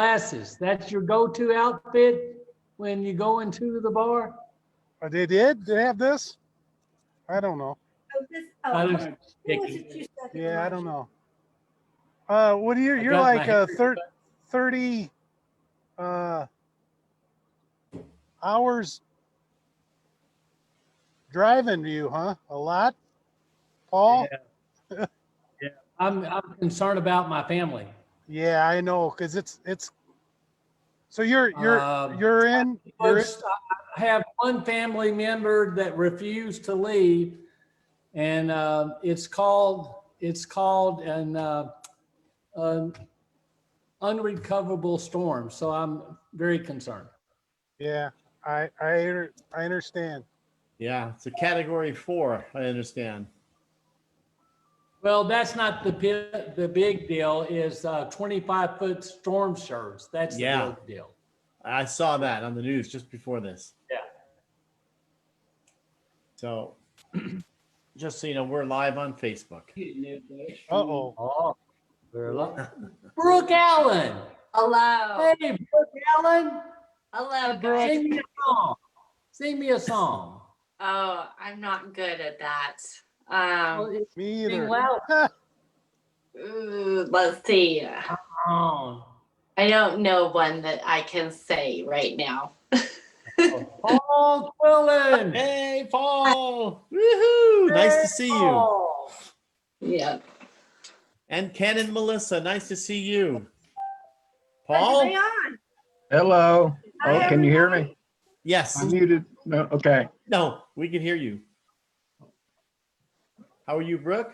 Glasses. That's your go-to outfit when you go into the bar? They did? They have this? I don't know. I was Who was picking. it you said that Yeah, I was? don't know. What are you? I You're got my like hair 30 hours driving to you, huh? A lot, Paul? Yeah. Yeah. I'm concerned about my family. Yeah, I know, because it's. So you're in. Folks, I have one family member that refused to leave, and it's called an unrecoverable storm. So I'm very concerned. Yeah, I understand. Yeah, it's a category 4. I understand. Well, that's not the big deal. Is 25-foot storm surge. That's the big deal. I saw that on the news just before this. Yeah. So, just so you know, we're live on Facebook. Uh-oh. Oh, Brooke Allen. Hello. Hey, Brooke Allen. Hello, guys. Sing me a song. Sing me a song. Oh, I'm not good at that. Me Sing either. loud. Let's see. Oh. I don't know one that I can say right now. Paul Quillen. Hey, Paul! Woohoo! Nice to see you. Paul. Yeah. And Ken and Melissa, nice to see you. What's Paul? going on? Hello. Hi, Oh, can you hear me? Yes. I'm muted. No, okay. No, we can hear you. How are you, Brooke?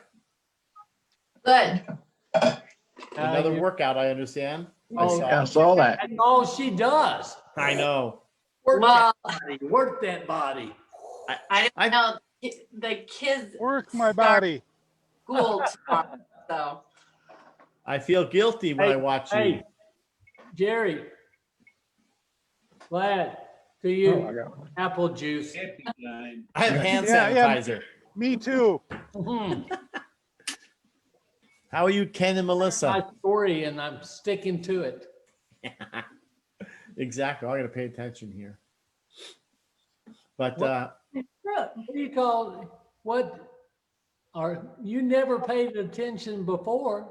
Good. Another you- workout, I understand. Oh, Yeah, I saw that. That's all she does. I know. Work Well, that body. Work that body. I I- don't know. The kids Work my start body. school tomorrow, so I feel guilty when I watch you. Hey, Jerry. Glad to Oh, you. I got one. Apple juice. I have hand Yeah, yeah. sanitizer. Me too. Mhm. How are you, Ken and My Melissa? story, and I'm sticking to it. Exactly. I got to pay attention here. But What do you call what? Are you never paid attention before?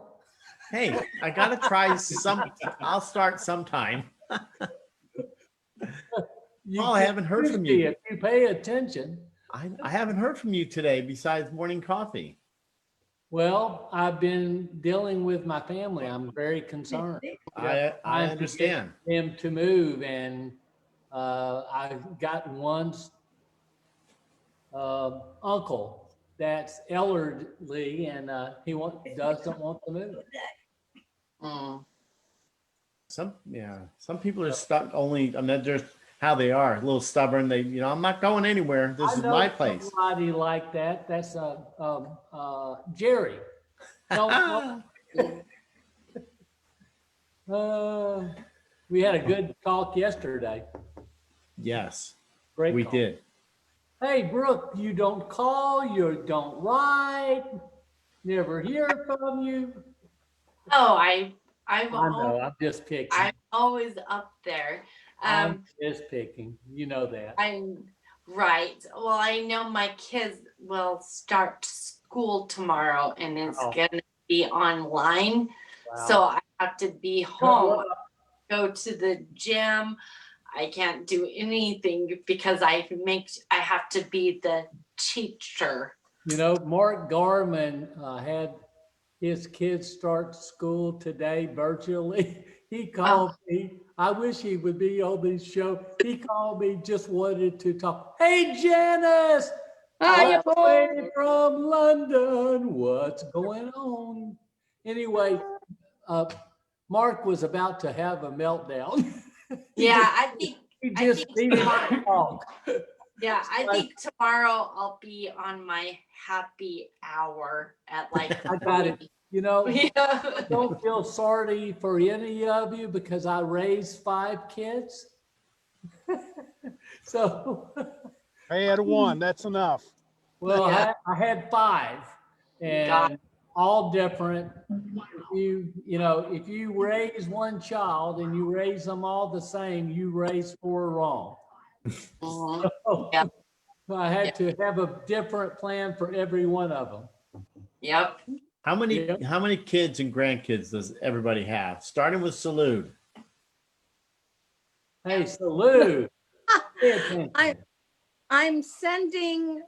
hey, I got to try some. I'll start sometime. You Paul, I can haven't heard from see you. If you pay attention. I haven't heard from you today besides morning coffee. Well, I've been dealing with my family. I'm very concerned. I Trying to understand. get them to move, and I got one's uncle that's elderly, and he doesn't want to move. Some people are stuck only. I mean, just how they are, a little stubborn. They, I'm not going anywhere. This I is know my place. somebody like that. That's Jerry. No, we had a good talk yesterday. Yes, Great. we talk. did. Hey, Brooke, you don't call, you don't write, never hear from you. oh, I'm I know, I'm just picking. I'm always up there. I'm just picking. You know that. I'm right. Well, I know my kids will start school tomorrow, and it's Oh. gonna be online. Wow. So I have to be home, go to the gym. I can't do anything because I have to be the teacher. You know, Mark Garman had his kids start school today virtually. He called me. I wish he would be on this show. He called me, just wanted to talk. Hey, Janice! Hiya, all the way from London. What's going on? Anyway, Mark was about to have a meltdown. Yeah, I think He I just think needed tomorrow- to talk. yeah, I think tomorrow I'll be on my happy hour at like I got it. You know, Yeah. don't feel sorry for any of you because I raised 5 kids. So, I had one. That's enough. well, Yeah. I had 5, and Got all different. If you raise one child and you raise them all the same, you raise four wrong. Mhm. So Yep. I had to have a different plan for every one of them. Yep. How many Yep. how many kids and grandkids does everybody have? Starting with Salute. Hey, salute. Pay attention. I'm sending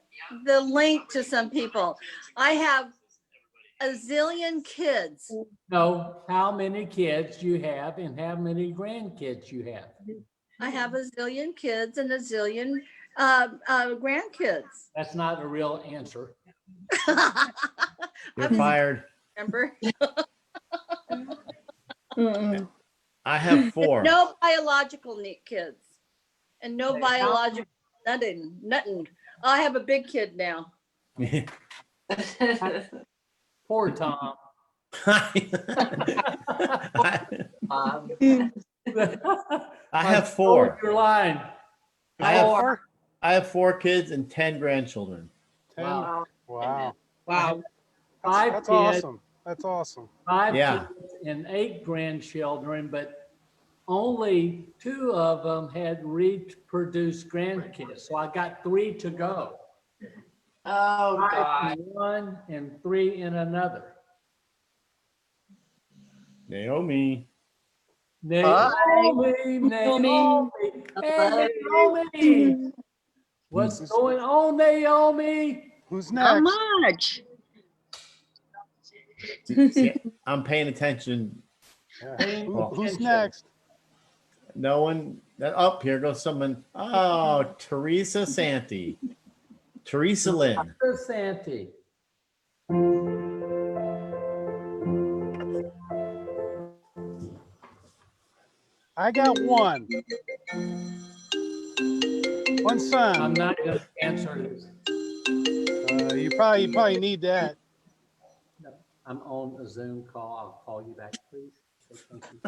the link to some people. I have a zillion kids. Know how many kids you have and how many grandkids you have. I have a zillion kids and a zillion grandkids. That's not a real answer. You're I'm fired. remember. I have 4. No biological kids and no Okay, biological nothing. I have a big kid now. Poor Tom. I have stole 4. your line. I have 4 kids and 10 grandchildren. 10. Wow. Wow. Wow. Five That's kids, awesome. That's awesome. 5 Yeah. kids and 8 grandchildren, but only 2 of them had reproduced grandkids. So I got 3 to go. Oh 5 God. in one and 3 in another. Naomi. Naomi, Naomi, hey Naomi, what's going on, Naomi? Who's How next? much? See, I'm paying attention. Yeah. Well, Who's next? No one. Oh, here goes someone. Oh, Teresa Santi. Teresa Lynn. Santi. I got one. One I'm son. not going to answer this. You probably need that. I'm on a Zoom call. I'll call you back, please. Thank you.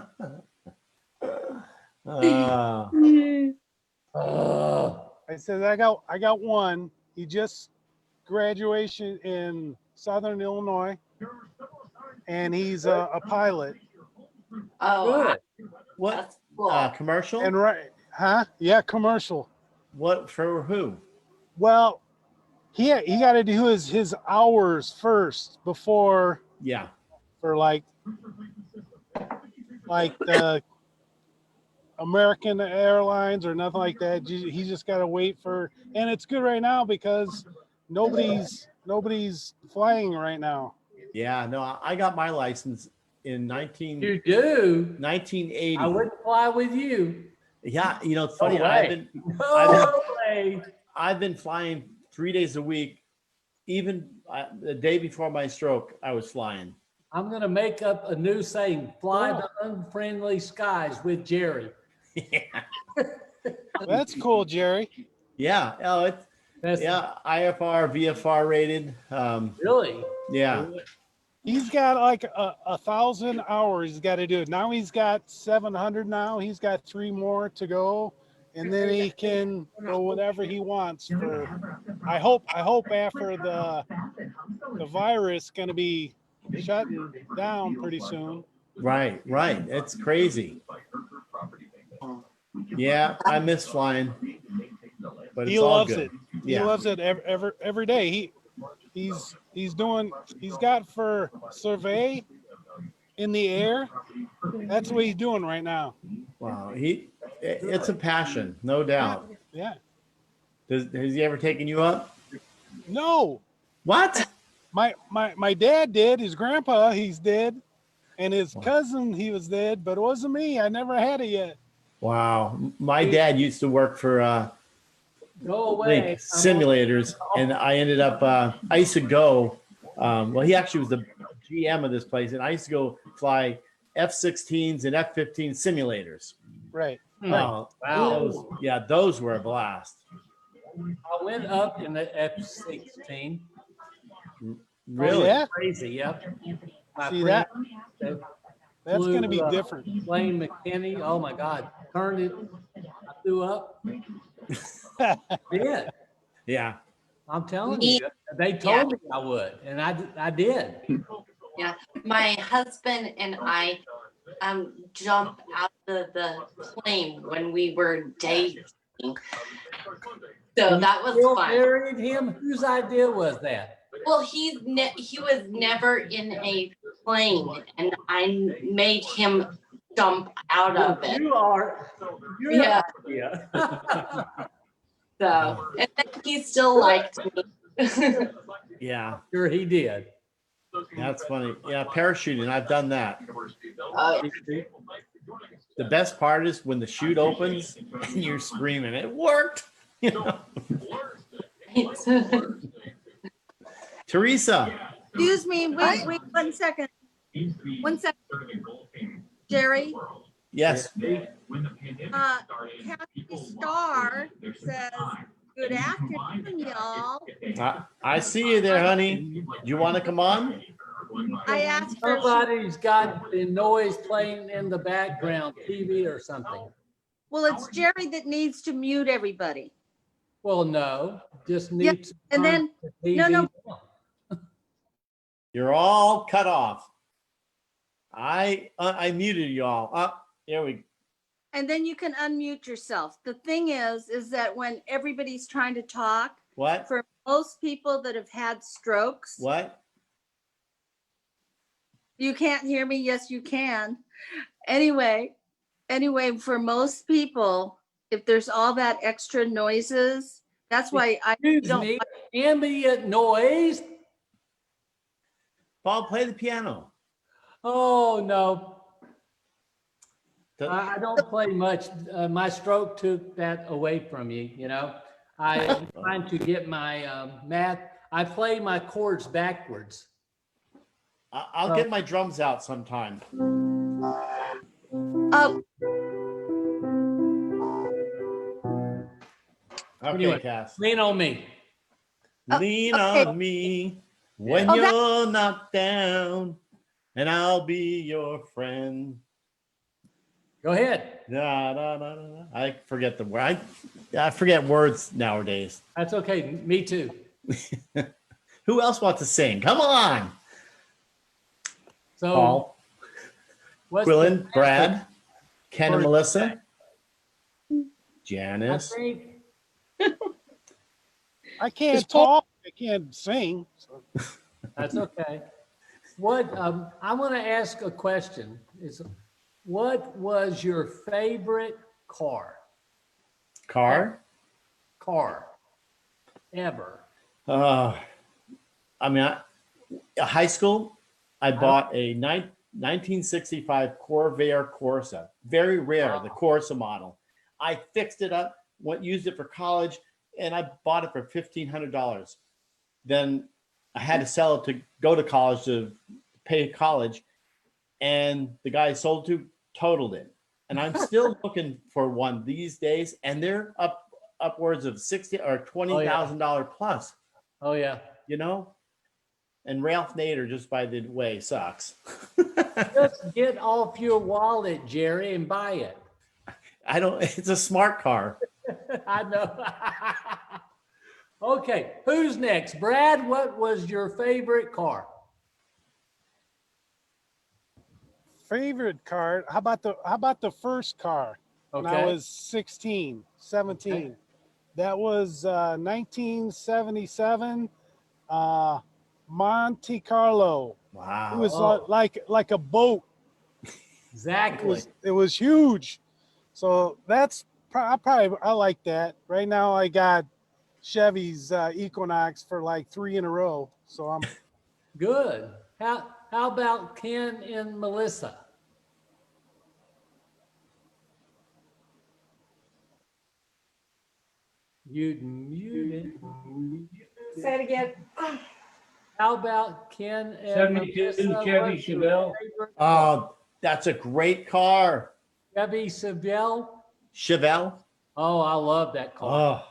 I said I got one. He just graduation in Southern Illinois, and he's a pilot. Oh, Good. What? that's cool. Commercial? And right, huh? Yeah, commercial. What for who? Well, he got to do his hours first before Yeah. for like the American Airlines or nothing like that. He just got to wait for, and it's good right now because nobody's flying right now. Yeah. No, I got my license in You do? 1980. I wouldn't fly with you. Yeah. You know, it's funny. No way. I've way. been flying 3 days a week. Even the day before my stroke, I was flying. I'm going to make up a new saying, fly the unfriendly skies with Jerry. Yeah. That's cool, Jerry. Yeah. Oh, That's IFR, VFR rated. really. Yeah. He's got like 1,000 hours he's got to do it. Now he's got 700 now. He's got 3 more to go. And then he can go whatever he wants for, I hope after the virus going to be shutting down pretty soon. Right. It's crazy. Yeah, I miss flying, but it's He all loves good. it. He Yeah. loves it every day. He's got for survey in the air. That's what he's doing right now. Wow. It's a passion, no doubt. Yeah. Has he ever taken you up? No, What? my dad did. His grandpa, he's dead, and his cousin, he was dead. But it wasn't me. I never had it yet. Wow. My dad used to work for Go away. simulators, and I ended up I used to go well, he actually was the GM of this place, and I used to go fly F-16s and F-15 simulators. Right. Wow. Those were a blast. I went up in the F-16. Really? Yeah. Crazy, yep. My See friend that? That's going to be different. Blaine McKinney, oh my God, turned it, I threw up. Yeah. Yeah. I'm telling Me, you, they told me I would, and I did. my husband and I jumped out of the plane when we were dating. So And you that was still fun. married him? Whose idea was that? Well, he was never in a plane, and I made him jump out of it. You are your Yeah. idea. So, and then he still liked me. Yeah, Sure he did. that's funny. Yeah, parachuting. I've done that. Uh, The best part is when the chute opens and you're screaming, "It worked!" You know? Teresa. Excuse me, wait 1 second. 1 second, Jerry. Yes. Kathy Starr says, good afternoon, y'all. I see you there, honey. Do you want to come on? I asked her, if she- Somebody's got the noise playing in the background, TV or something. well, it's Jerry that needs to mute everybody. Well, no, just Yeah, needs to and turn then- the no, TV no. down. You're all cut off. I muted you all. There we go. And then you can unmute yourself. The thing is that when everybody's trying to talk, What? for most people that have had strokes, What? you can't hear me. Yes, you can. Anyway, for most people, if there's all that extra noises, that's why I Excuse don't. me, ambient noise? Paul, play the piano. Oh, no. The- I don't play much. My stroke took that away from me, you know. I'm trying to get my math. I play my chords backwards. I'll get my drums out sometime. Oh, Okay, Anyway. Cass. Lean on me. Lean okay. on me when Oh, you're knocked down, and I'll be your friend. Go ahead. Da, da, da, da. I forget the word. I forget words nowadays. That's okay. Me too. Who else wants to sing? Come on, So, Paul, what's Quillen, the Brad, Ken, and for Melissa, I Janice. think I can't talk. I can't sing. So. that's okay. What I want to ask a question is, what was your favorite car ever? I mean, high school, I bought a 1965 Corvair Corsa, very rare, the Corsa model. I fixed it up, used it for college, and I bought it for $1,500. Then I had to sell it to go to college to pay college, and the guy I sold to totaled it. And I'm still looking for one these days, and they're upwards of $60,000 or $20,000 plus. Oh yeah. You know. And Ralph Nader, just by the way, sucks. Just get off your wallet, Jerry, and buy it. I don't. It's a smart car. I know. Okay, who's next? Brad, what was your favorite car? Favorite car. How about the first car when I Okay. was 16, 17? Okay. That was 1977 Monte Carlo. Wow. It was Oh. like a boat. Exactly. It was huge. So that's I like that. Right now I got Chevy's Equinox for like 3 in a row. So I'm Good. How about Ken and Melissa? You'd muted. Say it again. How about Ken and 72 Melissa? Chevy What's your Chevelle. favorite car? Oh, that's a great car. Chevy Chevelle. Chevelle. Oh, I love that car. Oh,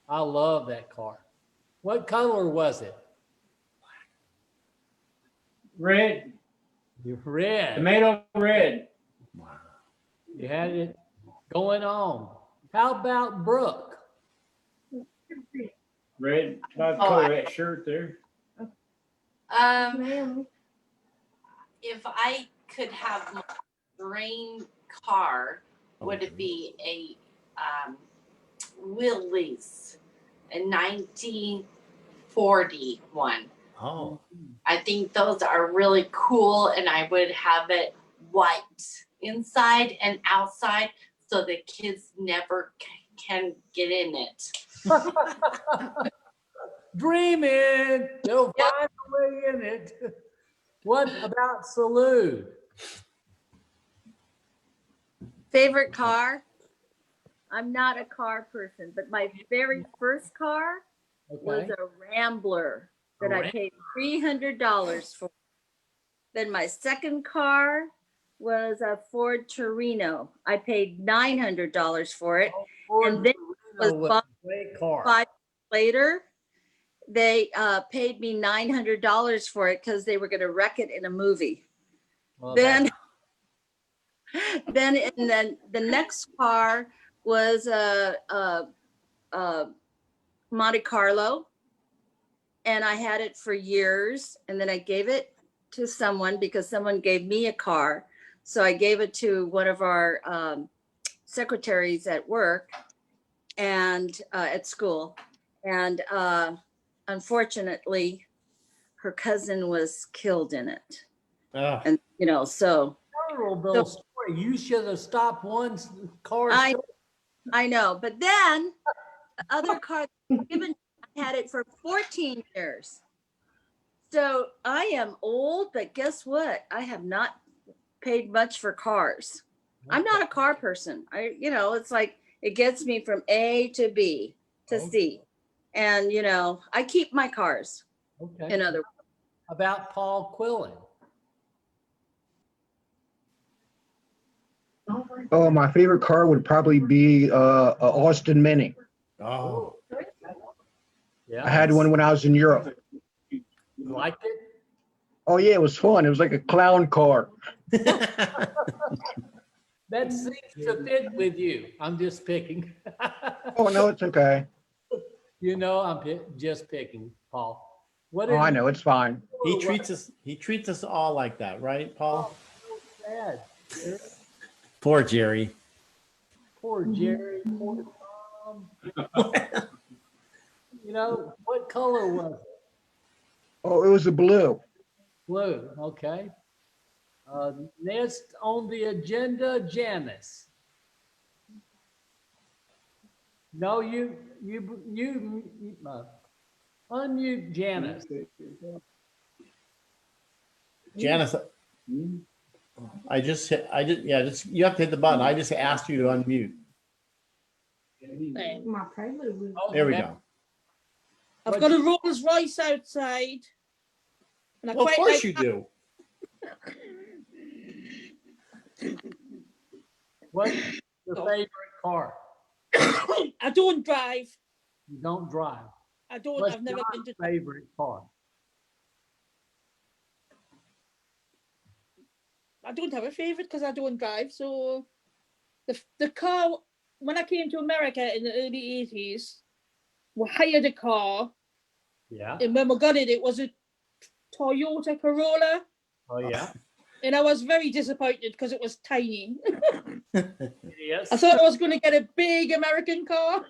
I love that car. What color was it? Red, Red. tomato red. wow. You had it going on. How about Brooke? Red, about the Oh, color of that shirt there. Um, if I could have my dream car, would it be a Willys, a 1941? Oh, I think those are really cool, and I would have it white inside and outside so the kids never can get in it. Dreaming, they'll Yep. find a way in it. What about Salute? Favorite car? I'm not a car person, but my very first car was Okay. a Rambler that I paid $300 for. Then my second car was a Ford Torino. I paid $900 for it. Ford And then Torino was bought a great car. 5 years later. They paid me $900 for it because they were going to wreck it in a movie. Well, Then the next car was a Monte Carlo, and I had it for years, and then I gave it to someone because someone gave me a car, so I gave it to one of our secretaries at work and at school, and unfortunately her cousin was killed in it. ah, And so Terrible story. You should have stopped one car. I know, but then the other car given, I had it for 14 years. So I am old, but guess what? I have not paid much for cars. I'm not a car person. It's like it gets me from A to B to C. And I keep my cars. Okay. In other words. About Paul Quillen. Oh, my favorite car would probably be a Austin Mini. oh. Yeah. I had one when I was in Europe. You liked it? Oh yeah, it was fun. It was like a clown car. That seems to fit with you. I'm just picking. Oh no, it's okay. I'm just picking, Paul. What Oh, I is know, it's fine. He treats us all like that, right, Paul? sad? Poor Jerry. Poor Jerry, poor Tom. What color was it? Oh, it was a blue. Blue, okay. Next on the agenda, Janice. No, you unmute Janice. Janice, you have to hit the button. I just asked you to unmute. My prelude was. There we go. I've got a Rolls Royce outside. And I Well, of quite course like you do. What's your favorite car? I don't drive. You don't drive. I've never been to. Favorite car? I don't have a favorite because I don't drive. So the car, when I came to America in the early 80s, we hired a car. Yeah. And when we got it, it was a Toyota Corolla. Oh, yeah. And I was very disappointed because it was tiny. Yes. I thought I was going to get a big American car.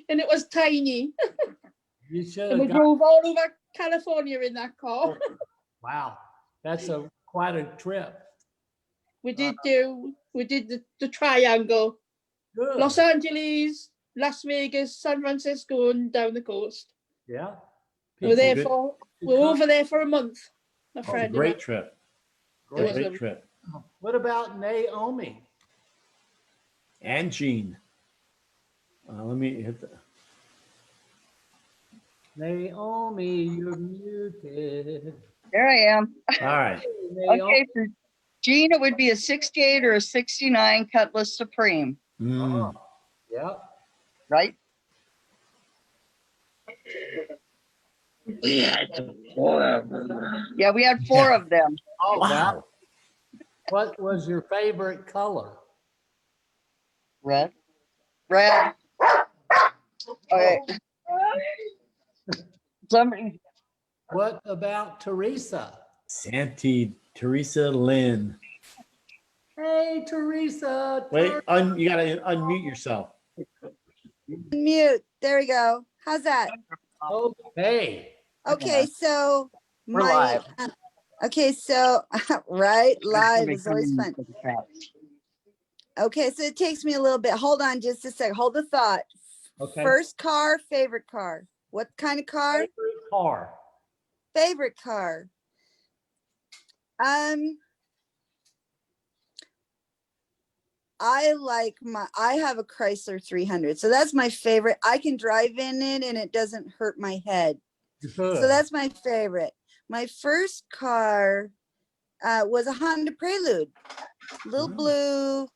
And it was tiny. You should And we have got. drove all over California in that car. Wow, that's quite a trip. We did the triangle. Good. Los Angeles, Las Vegas, San Francisco, and down the coast. Yeah. We're there good. we're over there for a month. My It's a friend. great trip. Great. Great trip. What about Naomi? And Gene. Let me hit the. Naomi, you're muted. There I am. All right. Naomi. Okay, for Gene, it would be a 68 or a 69 Cutlass Supreme, Mm. Yeah. right? Yeah, we had 4 of them. Oh, wow. Wow. What was your favorite color? Red. Red. Okay. Somebody, What about Teresa? Santee Teresa Lynn. Hey, Teresa. Wait, you gotta unmute yourself. Mute. There we go. How's that? Okay. Okay, so we're my live. okay, so right, live is always fun. Okay, so it takes me a little bit. Hold on just a sec. Hold the thought. Okay. First car, favorite car. What kind of car? Favorite car. Favorite car. I have a Chrysler 300. So that's my favorite. I can drive in it and it doesn't hurt my head. Good. So that's my favorite. My first car was a Honda Prelude. Little blue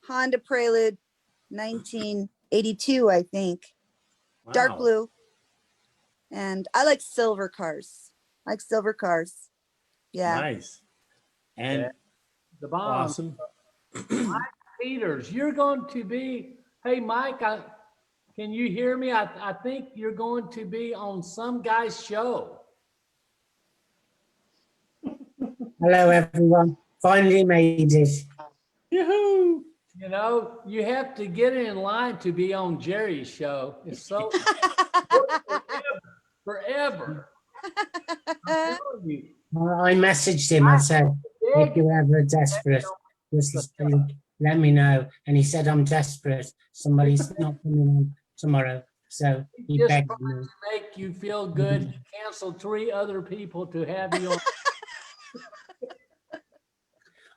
Honda Prelude, 1982, I think. Dark Wow. blue. And I like silver cars. Like silver cars. Yeah. Nice. And the bomb. awesome. Mike Peters, you're going to be, hey, Mike, can you hear me? I think you're going to be on some guy's show. Hello, everyone. Finally made it. Yoo-hoo. You know, you have to get in line to be on Jerry's show. It's so forever. I'm telling you. I messaged him. I said, if you're ever desperate, just let me know. And he said, I'm desperate. Somebody's not coming on tomorrow. So he Just begged trying me. to make you feel good. He canceled 3 other people to have you on.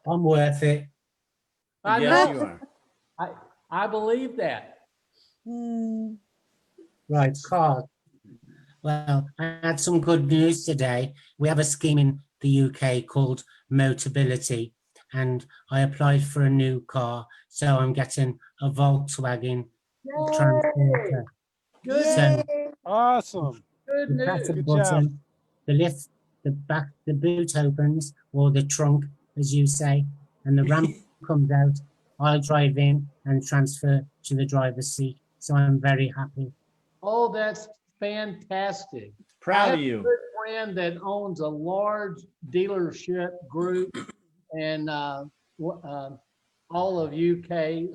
I'm worth it. I Yes, know. you are. I believe that. Right, Carl. Well, I had some good news today. We have a scheme in the UK called Motability, and I applied for a new car. So I'm getting a Volkswagen Transporter. Good, So Awesome. good you press a news. Good job. button, the lift, the back, the boot opens, or the trunk, as you say, and the ramp comes out. I'll drive in and transfer to the driver's seat. So I'm very happy. Oh, that's fantastic. I Proud have of a you. good friend that owns a large dealership group and all of UK.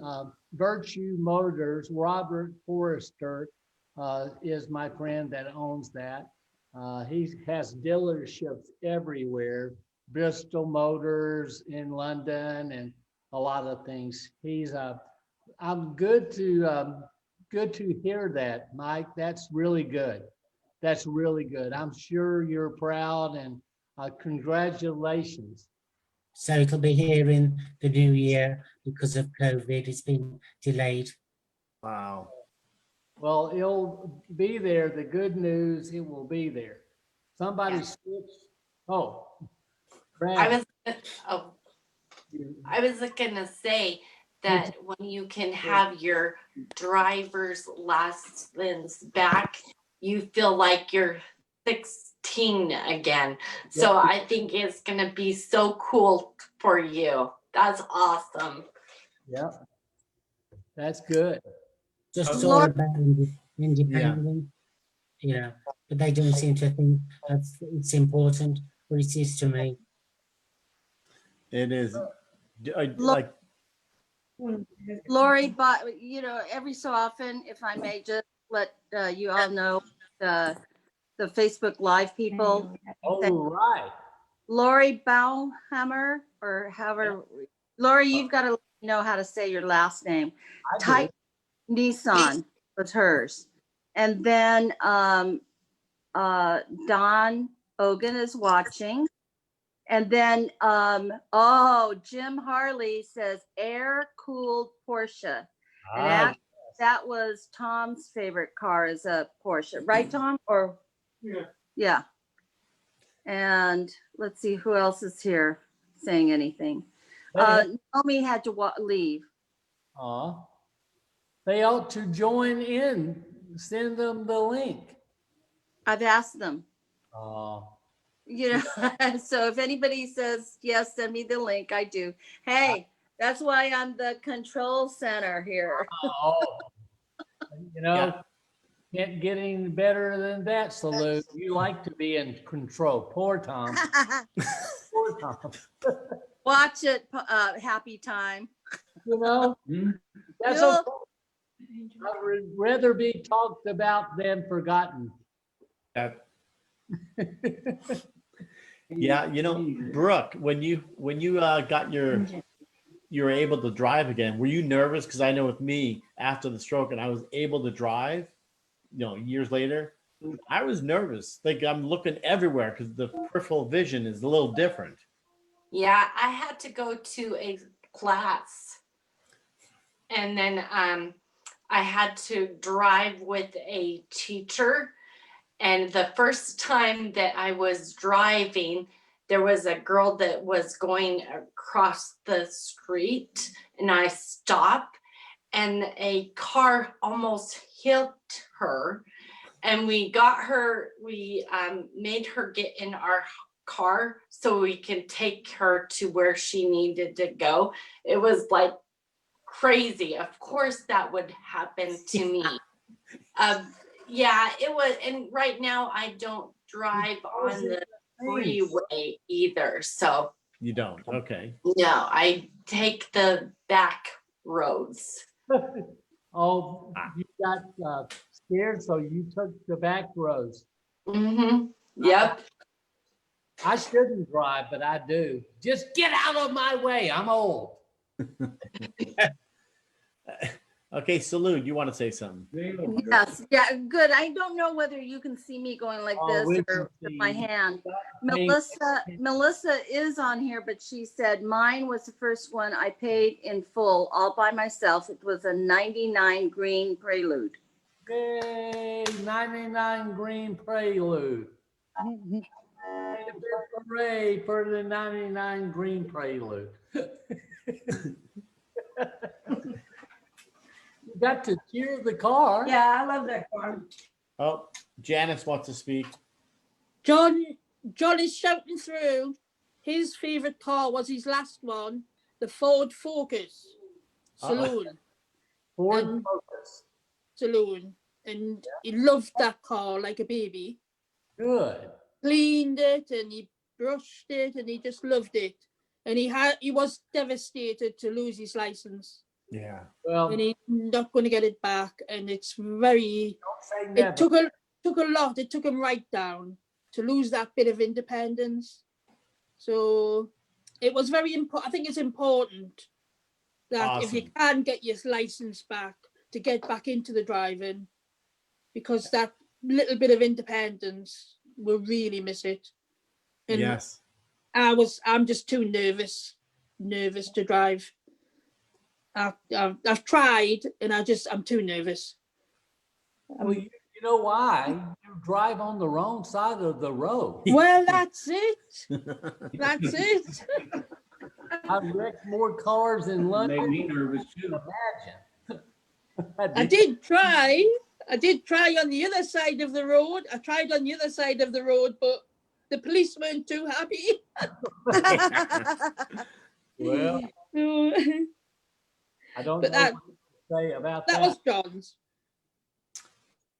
Virtue Motors, Robert Forrester is my friend that owns that. He has dealerships everywhere, Bristol Motors in London and a lot of things. I'm good to hear that, Mike. That's really good. That's really good. I'm sure you're proud and congratulations. So it'll be here in the new year because of COVID. It's been delayed. Wow. Well, it'll be there. The good news, it will be there. Somebody Yeah. switched. Oh, I Brad. was gonna say that when you can have your driver's license back, you feel like you're 16 again. So I think it's gonna be so cool for you. That's awesome. Yeah, that's good. Just all about independent, you know, but they don't seem to think that's it's important, but it is to me. It is. Lo- Like, Lori, but every so often, if I may just let you all know, the Facebook Live people. Oh, right. Lori Bauhammer, or however, Lori, you've got to know how to say your last name. Type Nissan was hers. And then Don Ogan is watching. And then, Jim Harley says air-cooled Porsche. And that was Tom's favorite car, is a Porsche. Right, Tom? Or yeah. And let's see who else is here saying anything. Naomi had to leave. They ought to join in. Send them the link. I've asked them. Oh. So if anybody says yes, send me the link. I do. Hey, that's why I'm the control center here. Oh. Can't get any better than that, Salute. You like to be in control. Poor Tom. Poor Tom. Watch it, Happy Time. You know, that's You'll- okay. I'd rather be talked about than forgotten. That- yeah, Brooke, when you got you were able to drive again, were you nervous? Because I know with me, after the stroke and I was able to drive, years later, I was nervous. Like I'm looking everywhere because the peripheral vision is a little different. Yeah, I had to go to a class, and then I had to drive with a teacher. And the first time that I was driving, there was a girl that was going across the street, and I stopped, and a car almost hit her. And we made her get in our car so we can take her to where she needed to go. It was like crazy. Of course, that would happen to me. Yeah, it was. And right now, I don't drive on the freeway either. So, You don't? Okay. no, I take the back roads. Oh, you got scared, so you took the back roads. Mm-hmm. Yep. I shouldn't drive, but I do. Just get out of my way. I'm old. Okay, Salute, you want to say something? Yes, yeah, good. I don't know whether you can see me going like Oh, this we or can with see my you. hand. Hey. Melissa is on here, but she said mine was the first one I paid in full all by myself. It was a 99 green Prelude. Yay, 99 green Prelude. Hooray for the 99 green Prelude. You got to cheer the car. Yeah, I love that car. Oh, Janice wants to speak. John is shouting through. His favorite car was his last one, the Ford Focus Saloon. Ford And- Focus. Saloon, and he loved that car like a baby. Good. Cleaned it and he brushed it and he just loved it. And he was devastated to lose his license. Yeah. Well, And he's not going to get it back. And it's very. don't say never. It took a lot. It took him right down to lose that bit of independence. So it was very important. I think it's important that if you Awesome. can get your license back, to get back into the driving, because that little bit of independence will really miss it. And Yes. I'm just too nervous to drive. I've tried, and I'm too nervous. Well, you know why? You drive on the wrong side of the road. Well, that's it. That's it. I've wrecked more cars in London. Made me nervous too. Imagine. I did try on the other side of the road. I tried on the other side of the road, but the police weren't too happy. Well, So, I don't But know that- what to say about that that. was John's.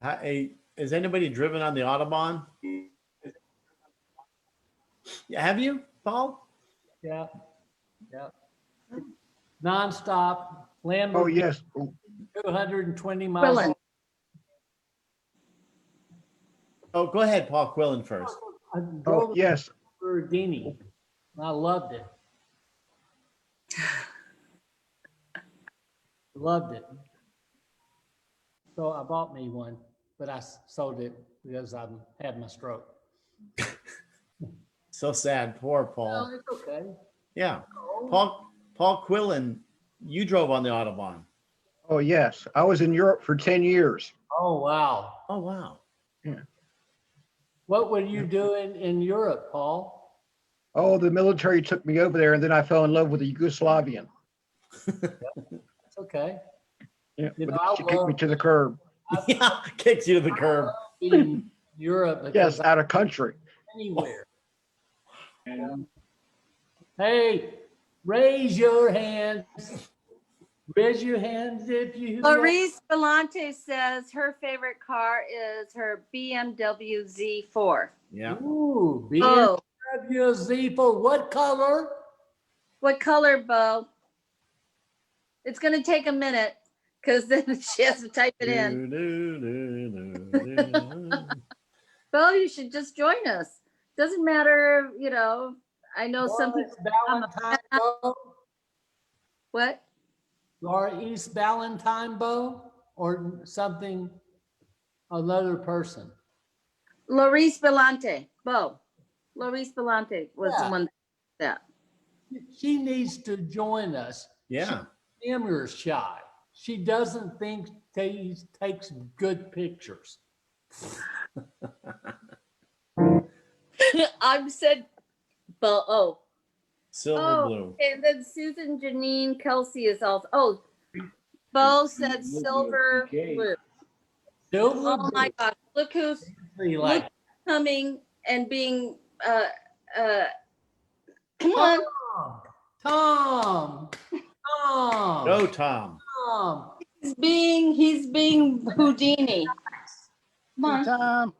Hey, has anybody driven on the Autobahn? Yeah, have you, Paul? Yeah. Yeah. Non-stop, Oh, Lamborghini, yes. 220 miles. Quillen. Oh, go ahead, Paul Quillen first. I Oh, drove yes. a Lamborghini. I loved it. Loved it. So I bought me one, but I sold it because I had my stroke. So sad. Poor Oh, Paul. it's okay. Yeah. Paul Quillen, you drove on the Autobahn. Oh, yes. I was in Europe for 10 years. Oh, wow. Oh, wow. What were you doing in Europe, Paul? Oh, the military took me over there, and then I fell in love with a Yugoslavian. It's okay. Yeah, You but know, I she kicked me love- to the curb. Yeah, kicks you to the curb. In Europe. Yes, because out of country. anywhere. Hey, raise your hands. Raise your hands if you. Maurice Belante says her favorite car is her BMW Z4. Yeah. Ooh, Oh, BMW Z4. What color? what color, Bo? It's going to take a minute because then she has to type it in. Bo, you should just join us. Doesn't matter, you know. I know some people. Valentine bow? What? Or East Valentine bow? Or something, another person? Laurice Belante. Bo. Laurice Belante was the Yeah. one that. She needs to join us. Yeah. She's camera shy. She doesn't think takes good pictures. I've said, Bo. Oh. Silver blue. And then Susan Janine Kelsey is also. Oh, Bo said silver blue. Silver Oh my gosh! Look who's like coming and being. Come on, Tom. Go, Tom. Tom. He's being Houdini. Come on, Tom.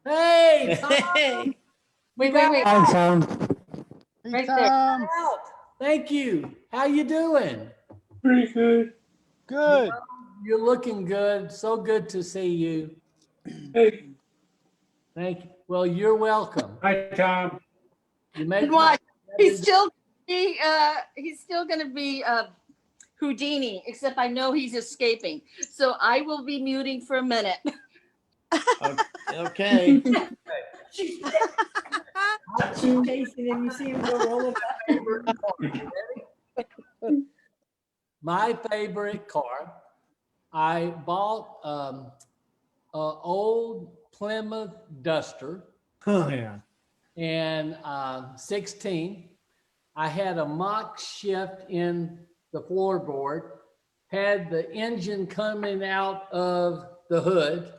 Hey, Tom. Hey. wait. Hi, Tom. Hey, Right Tom. Thank you. How you doing? Pretty good. Good. You're looking good. So good to see you. Hey, Thank you. Well, you're welcome. hi, Tom. You make And watch. He's still going to be Houdini, except I know he's escaping. So I will be muting for a minute. Okay. Chasing him, you see him go roll My favorite car. I bought an old Plymouth Duster Oh, yeah. and 16. I had a mock shift in the floorboard, had the engine coming out of the hood,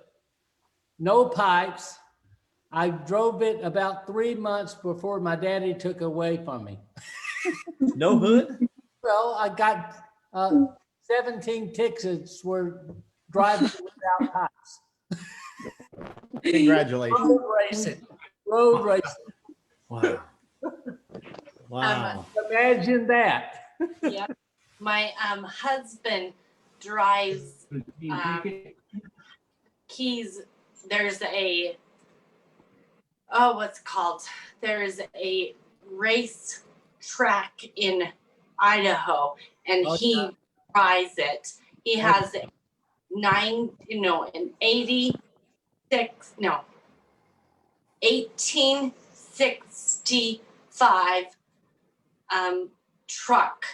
no pipes. I drove it about 3 months before my daddy took away from me. No hood? Well, I got 17 tickets for driving without pipes. Congratulations. Road racing. Wow. Wow. Imagine that. Yeah. My husband drives keys. There's what's it called? There's a race track in Idaho, and he rides it. He has an 1865 truck,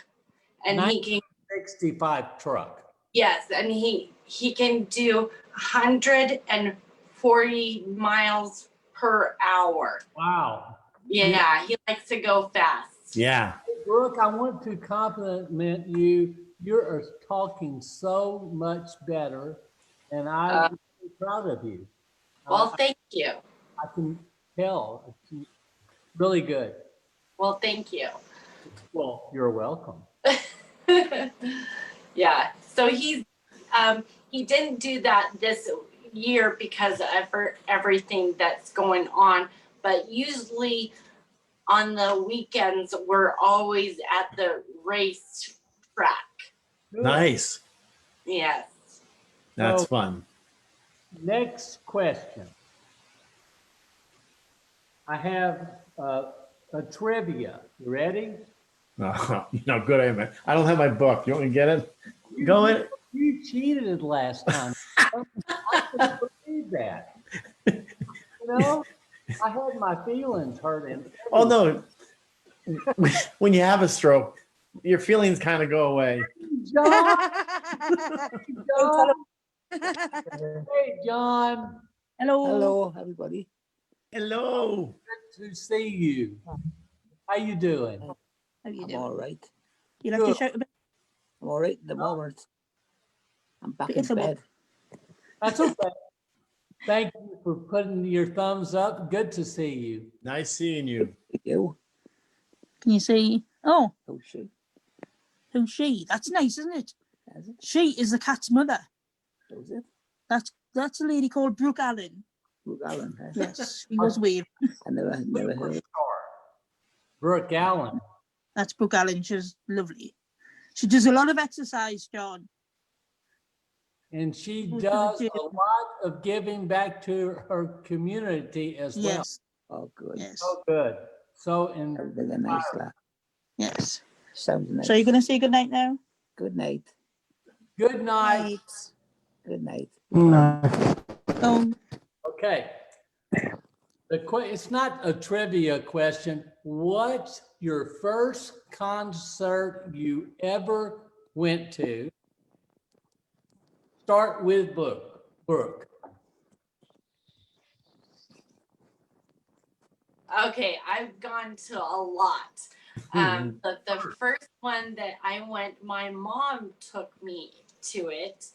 and he can 65 truck. Yes, and he can do 140 miles per hour. Wow. Yeah, he likes to go fast. Yeah. Brooke, I want to compliment you. You're talking so much better, and I'm really proud of you. Well, thank you. I can tell. It's really good. Well, thank you. Well, you're welcome. Yeah, so he didn't do that this year because of everything that's going on, but usually on the weekends we're always at the race track. Nice. Yes. That's So, fun. Next question. I have a trivia. You ready? No, good. I don't have my book. You want me to get it? Go in. You cheated last time. I couldn't believe that. You know, I had my feelings hurt. Oh, no. When you have a stroke, your feelings kind of go away. John. Hey, John. Hello. Hello, everybody. Hello. Good to see you. How you doing? How you I'm doing? all right. You have to shout a bit. I'm all right at the moment. I'm back in It's a bed. That's okay. Thank you for putting your thumbs up. Good to see you. Nice seeing you. You? Can you see? Oh, Oh, shoot. Who's she? That's nice, isn't it? Is it? She is the cat's mother. Is it? That's a lady called Brooke Allen. Brooke Allen. Huh? Yes, she was weird. I never heard. Brooke Allen. That's Brooke Allen. She's lovely. She does a lot of exercise, John. And she Who's does the a lot of giving back to her community as well. Yes, Oh, good. yes, So good. So Everything a nice lad. yes. Sounds nice. So you're going to say goodnight now? Good night. good night. Good night. Okay. It's not a trivia question. What's your first concert you ever went to? Start with Brooke. Okay, I've gone to a lot. The first one that I went, my mom took me to it,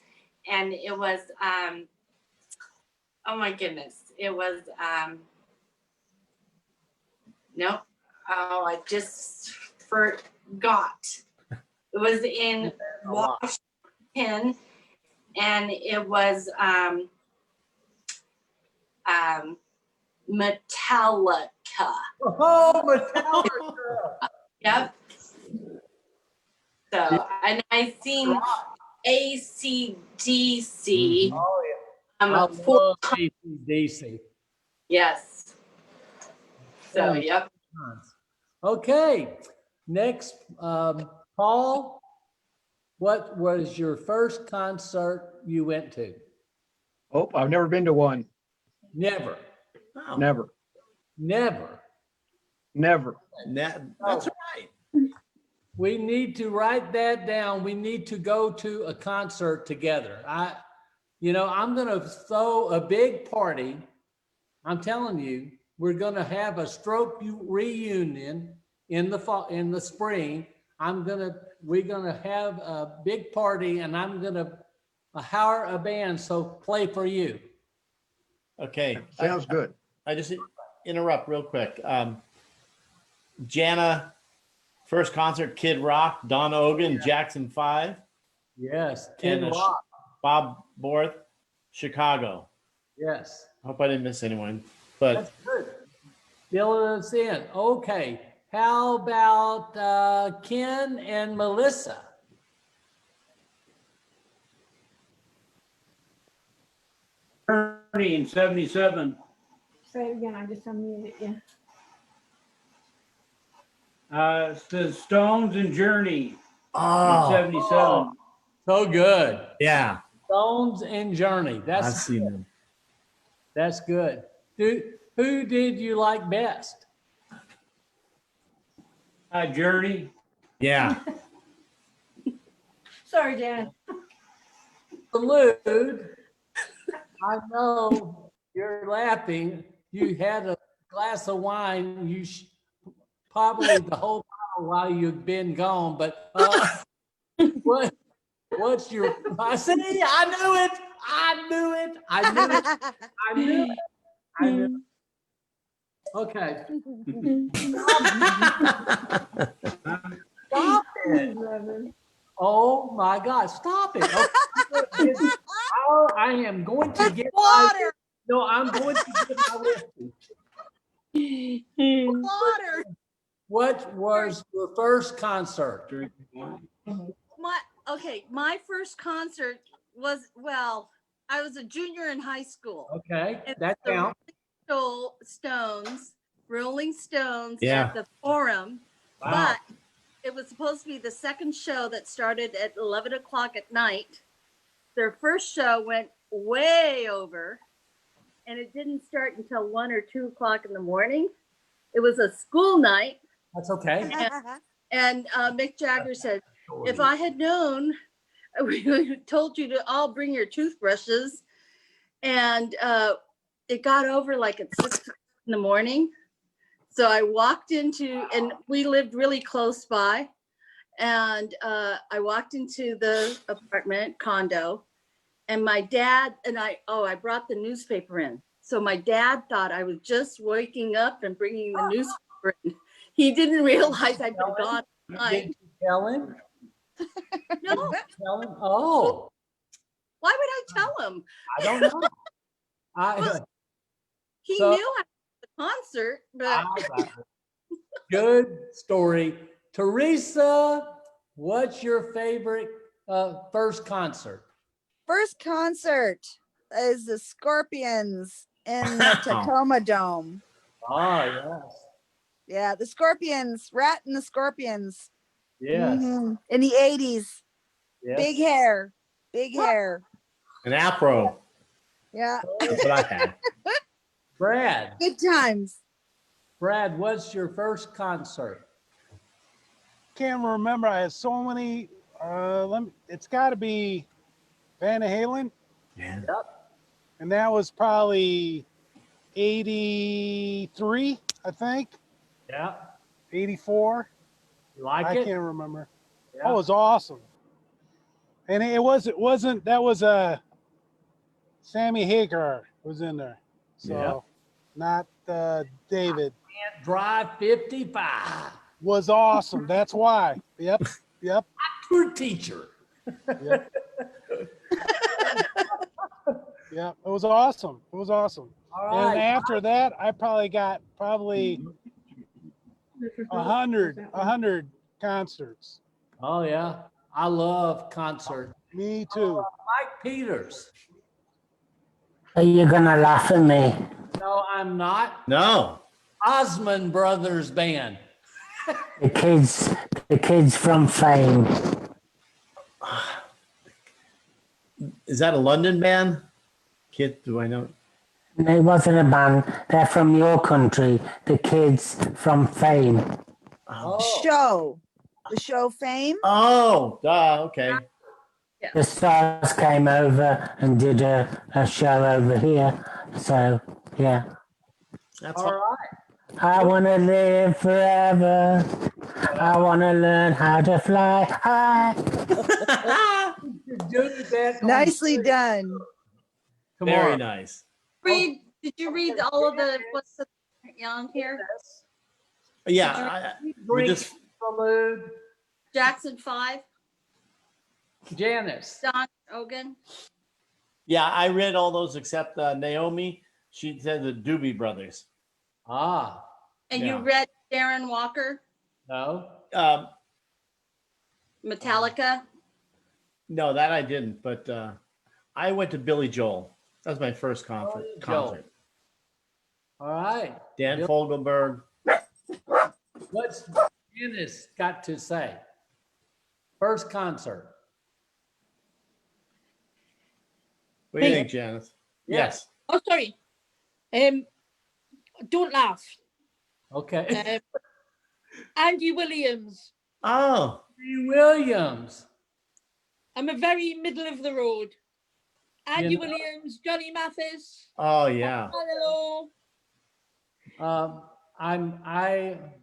and it was oh my goodness, it was nope. Oh, I just forgot. It was in Washington, and it was Metallica. Oh, Metallica. Yep. So, and I seen AC/DC. Oh, yeah. I love AC/DC. Yes. So, yep. Okay. Next, Paul, what was your first concert you went to? Oh, I've never been to one. Never. Oh, Never. Never. Never. That's right. We need to write that down. We need to go to a concert together. I'm going to throw a big party. I'm telling you, we're going to have a stroke reunion in the fall, in the spring. We're going to have a big party, and I'm going to hire a band. So play for you. Okay. Sounds good. I just interrupt real quick. Jana, first concert, Kid Rock, Don Ogan, Jackson 5. Yes, Kid and Rock. Bob Borth, Chicago. Yes. Hope I didn't miss anyone. But that's good. Fill us in. Okay. How about Ken and Melissa? Journey in 77. Say it again, I just unmuted you. It says Stones and Journey Oh. in 77. So good. Yeah. Stones and Journey. I've seen them. That's good. Who did you like best? Journey. Yeah. Sorry, Janet. Salute. I know you're laughing. You had a glass of wine. You probably the whole bottle while you've been gone. But what's your? I see. I knew it. I knew it. I knew it. I knew it. I knew it. Okay. Stop it. Oh my God! Stop it! Okay. I am going to get water. No, I'm going to get my whiskey. Water. What was your first concert? My first concert was, well, I was a junior in high school. Okay, that counts. Rolling Stones Yeah. at the Forum, Wow. but it was supposed to be the second show that started at 11 o'clock at night. Their first show went way over, and it didn't start until 1 or 2 o'clock in the morning. It was a school night. That's okay. And Mick Jagger said, if I had known, we told you to all bring your toothbrushes. And it got over like at 6 in the morning. So I walked into, and we lived really close by. And I walked into the apartment condo, and my dad and I brought the newspaper in. So my dad thought I was just waking up and bringing the newspaper in. He didn't realize I'd been gone all night. Did you tell him? No, Tell him? Oh, why would I tell him? I don't know. He So- knew I was at the concert, but Good story. Teresa, what's your favorite first concert? First concert is the Scorpions in the Tacoma Dome. Oh, yes. Yeah, the Scorpions, Rat and the Scorpions. Yes. In the 80s. Yes. Big hair. Big hair. An afro. Yeah. That's what I had. Brad. Good times. Brad, what's your first concert? Can't remember. I had so many. It's got to be Van Halen. Yeah. Yep. And that was probably 83, I think. Yeah. 84. You like I it? can't remember. Yeah. Oh, it was awesome. And it wasn't, that was Sammy Hagar was in there. So Yeah. not David. Can't drive 55. Was awesome. That's why. Yep. Tour teacher. Yep. Yeah, it was awesome. It was awesome. All right. And after that, I probably got 100 concerts. Oh, yeah. I love concerts. Me too. Mike Peters. Are you gonna laugh at me? No, I'm not. No. Osmond Brothers Band. The kids from Fame. Is that a London band? Kid, do I know? It wasn't a band. They're from your country. The kids from Fame. Show. The show Fame. Oh, duh, okay. The stars came over and did a show over here. So, yeah. That's All right. I want to live forever. I want to learn how to fly high. You do that on- Nicely done. Very on. nice. read, did you read all of the, what's the on here? Yeah, we Drink just salute. Jackson 5, Janice. Don Ogan. yeah, I read all those except Naomi. She said the Doobie Brothers. Ah, And Yeah. you read Darren Walker, no. Metallica. No, that I didn't. But I went to Billy Joel. That was my first Billy Joel. concert. All right. Dan Bill- Fogelberg. What's Janice got to say? First concert. What do you Me? think, Janice? Yes. Oh, sorry. Don't laugh. Okay. Andy Williams. Oh, Andy Williams. I'm a very middle of the road. Andy You know- Williams, Johnny Mathis. oh yeah. Hello.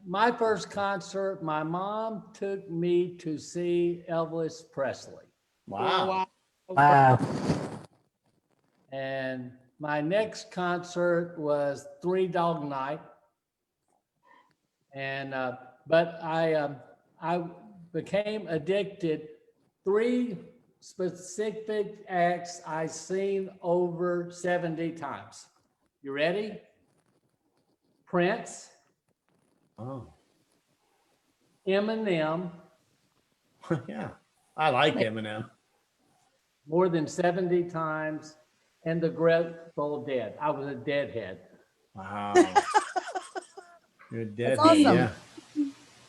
My first concert, my mom took me to see Elvis Presley. Wow. Wow. And my next concert was Three Dog Night. And but I became addicted. 3 specific acts I seen over 70 times. You ready? Prince, Oh, Eminem, yeah. I like Eminem. more than 70 times, and the Grateful Dead. I was a deadhead. Wow. You're dead. awesome. Yeah.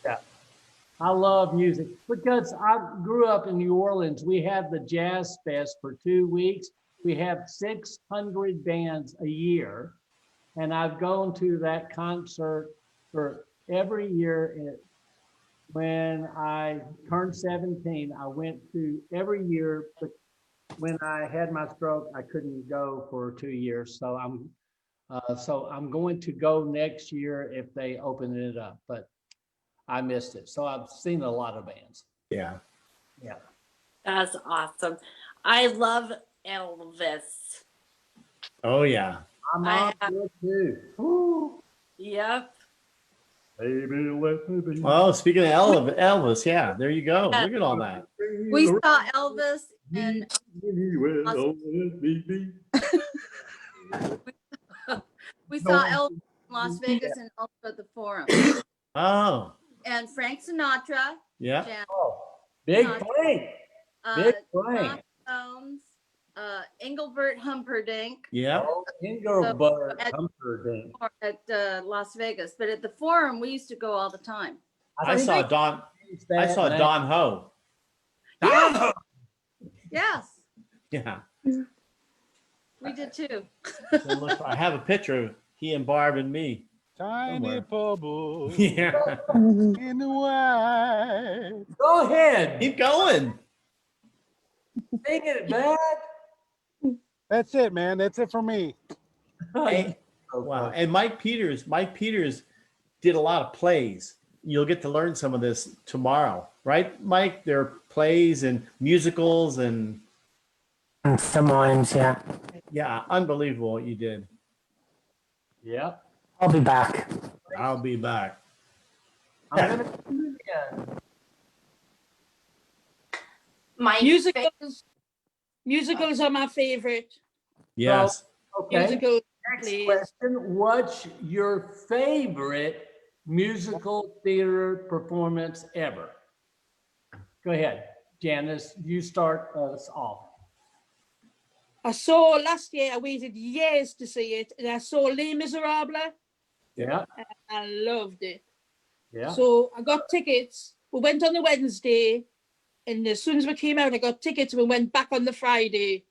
Yeah. I love music because I grew up in New Orleans. We have the Jazz Fest for 2 weeks. We have 600 bands a year. And I've gone to that concert for every year. When I turned 17, I went to every year, but when I had my stroke, I couldn't go for 2 years. So I'm going to go next year if they open it up, but I missed it. So I've seen a lot of bands. Yeah. Yeah. That's awesome. I love Elvis. Oh yeah. My mom I have- did too. Woo. Yep. Baby, let me be. Oh, speaking of Elvis, yeah, there you go. Look at all that. We saw Elvis in Las- we saw Elvis in Las Vegas and also at the Forum. Oh, And Frank Sinatra, yeah. Jan, Oh, big Sinatra, Frank. Big Tom Frank. Jones, Engelbert Humperdinck. Yeah. Oh, Engelbert at- Humperdinck. At Las Vegas, but at the Forum we used to go all the time. I saw Don. I saw Don Ho. Don Ho. Yes, Yeah. we did too. I have a picture of he and Barb and me. Tiny Somewhere. bubble Yeah. in the white. Go ahead. Keep going. Sing it, bad. That's it, man. That's it for me. Hey, wow. And Mike Peters did a lot of plays. You'll get to learn some of this tomorrow, right, Mike? There are plays and musicals and some mimes, yeah. yeah, unbelievable what you did. Yeah. I'll be back. I'll be back. I'm gonna do it again. My Musicals are my favorite. Yes. Okay. Musical Next plays. question. What's your favorite musical theater performance ever? Go ahead, Janice. You start us off. I saw last year, I waited years to see it, and I saw Les Miserables. Yeah. And I loved it. Yeah. So I got tickets. We went on the Wednesday, and as soon as we came out, I got tickets and we went back on the Friday.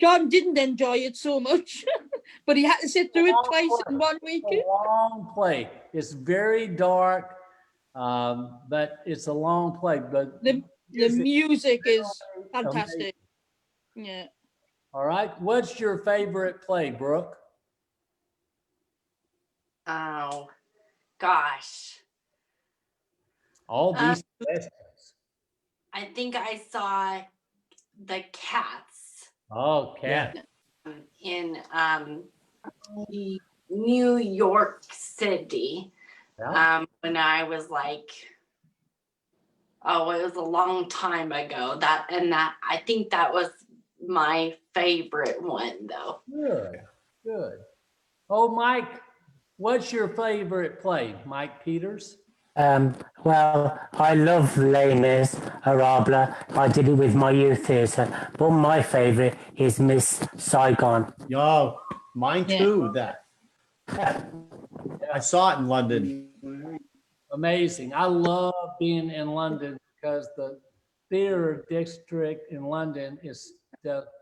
John didn't enjoy it so much, but he had to sit through it twice in 1 week. A long play. It's very dark, but it's a long play. But The music is amazing. fantastic. Yeah. All right. What's your favorite play, Brooke? Oh, gosh. All these questions. I think I saw the Cats Oh, Cat. in New York City when I was like, oh, it was a long time ago. I think that was my favorite one, though. Good. Good. Oh, Mike, what's your favorite play, Mike Peters? Well, I love Les Miserables. I did it with my youth theatre, but my favourite is Miss Saigon. Yo, mine too. That I saw it in London. Amazing. I love being in London because the theater district in London is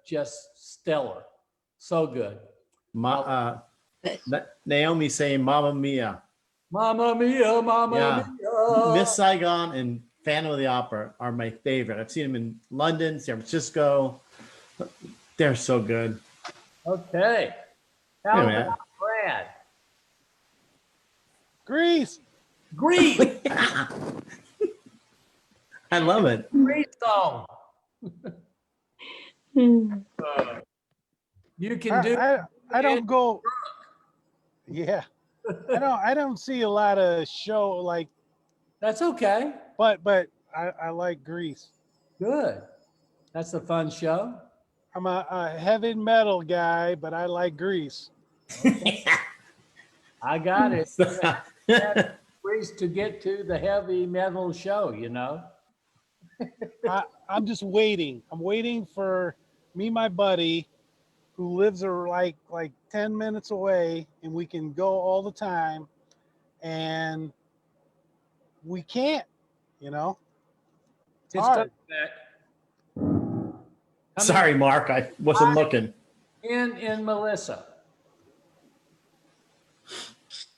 just stellar. So good. Naomi saying "Mamma Mia." Mamma Mia, Mamma Mia. Miss Saigon and Phantom of the Opera are my favorite. I've seen them in London, San Francisco. They're so good. Okay. How about Brad? Grease. Grease. I love it. Grease song. You can do. I don't go. Yeah. I don't see a lot of show like. That's okay. But I like Grease. Good. That's a fun show. I'm a heavy metal guy, but I like Grease. I got it. Grease to get to the heavy metal show, you know. I'm just waiting. I'm waiting for me, my buddy, who lives like 10 minutes away, and we can go all the time, and we can't, you know. It's hard. Sorry, Mark, I wasn't looking. In Melissa,